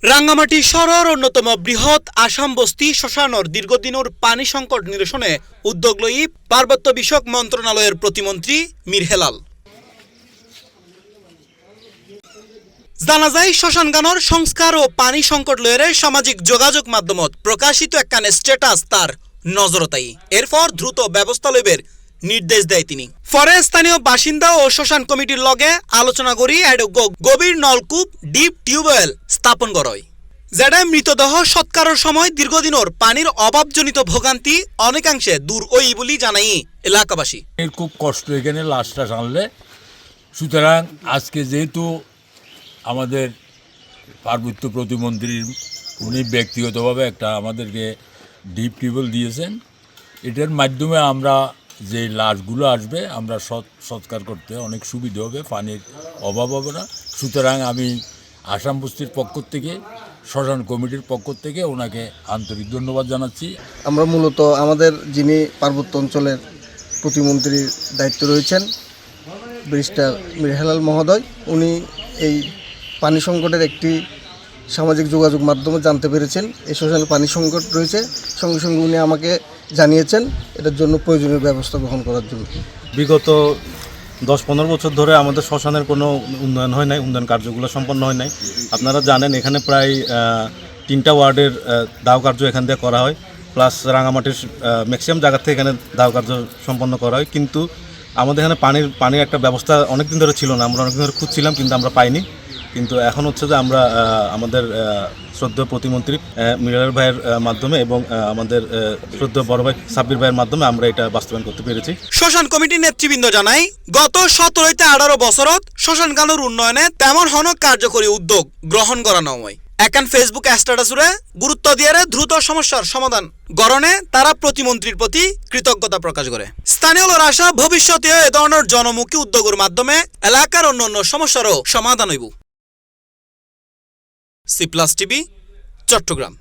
রাঙ্গামাটি শহরের অন্যতম বৃহৎ আসাম বস্তি শ্মশানর দীর্ঘদিনের পানি সংকট নিরসনে উদ্যোগ লই পার্বত্য বিষয়ক মন্ত্রণালয়ের প্রতিমন্ত্রী মীর হেলাল। জানা যায় শ্মশানগানোর সংস্কার ও পানি সংকট লয়ের সামাজিক যোগাযোগ মাধ্যমত প্রকাশিত একখানে স্ট্যাটাস তার নজরতাই। এরপর দ্রুত ব্যবস্থা লইবের নির্দেশ দেয় তিনি। পরে স্থানীয় বাসিন্দা ও শ্মশান কমিটির লগে আলোচনা করি গভীর নলকূপ ডিপ টিউবওয়েল স্থাপন করয়, যেটা মৃতদেহ সৎকারের সময় দীর্ঘদিনের পানির অভাবজনিত ভোগান্তি অনেকাংশে দূর ওই বলি জানাই এলাকাবাসী। খুব কষ্ট এখানে লাশটা টানলে, সুতরাং আজকে যেহেতু আমাদের পার্বত্য প্রতিমন্ত্রীর উনি ব্যক্তিগতভাবে একটা আমাদেরকে ডিপ টিউবওয়েল দিয়েছেন, এটার মাধ্যমে আমরা যে লাশগুলো আসবে আমরা সৎকার করতে অনেক সুবিধা হবে, পানির অভাব হবে না। সুতরাং আমি আসাম বস্তির পক্ষ থেকে, শ্মশান কমিটির পক্ষ থেকে ওনাকে আন্তরিক ধন্যবাদ জানাচ্ছি। আমরা মূলত আমাদের যিনি পার্বত্য অঞ্চলের প্রতিমন্ত্রীর দায়িত্ব রয়েছেন ব্যারিস্টার মীর হেলাল মহোদয়, উনি এই পানি সংকটের একটি সামাজিক যোগাযোগ মাধ্যমে জানতে পেরেছেন এই শ্মশানে পানি সংকট রয়েছে, সঙ্গে সঙ্গে উনি আমাকে জানিয়েছেন এটার জন্য প্রয়োজনীয় ব্যবস্থা গ্রহণ করার জন্য। বিগত 10-15 বছর ধরে আমাদের শ্মশানের কোনো উন্নয়ন হয় নাই, উন্নয়ন কার্যগুলো সম্পন্ন হয় নাই। আপনারা জানেন এখানে প্রায় 3টা ওয়ার্ডের দাহ কার্য এখান থেকে করা হয়, প্লাস রাঙামাটির ম্যাক্সিমাম জায়গা থেকে এখানে দাহ কার্য সম্পন্ন করা হয়। কিন্তু আমাদের এখানে পানির একটা ব্যবস্থা অনেকদিন ধরে ছিল না, আমরা অনেকদিন ধরে খুঁজছিলাম কিন্তু আমরা পাইনি। কিন্তু এখন হচ্ছে যে আমরা আমাদের শ্রদ্ধেয় প্রতিমন্ত্রী মিরার ভাইয়ের মাধ্যমে এবং আমাদের শ্রদ্ধেয় বড় ভাই সাব্বির ভাইয়ের মাধ্যমে আমরা এটা বাস্তবায়ন করতে পেরেছি। শ্মশান কমিটির নেতৃবৃন্দ জানায় গত 17-18 বছরত শ্মশানগানোর উন্নয়নে তেমন হন কার্যকরী উদ্যোগ গ্রহণ করানো হয়। এখন ফেসবুক স্ট্যাটাসে গুরুত্ব দিয়ে দ্রুত সমস্যার সমাধান গড়নে তারা প্রতিমন্ত্রীর প্রতি কৃতজ্ঞতা প্রকাশ করে। স্থানীয় আশা ভবিষ্যতে এ ধরনের জনমুখী উদ্যোগের মাধ্যমে এলাকার অন্যান্য সমস্যারও সমাধান হইব। C plus TV, Chittagong.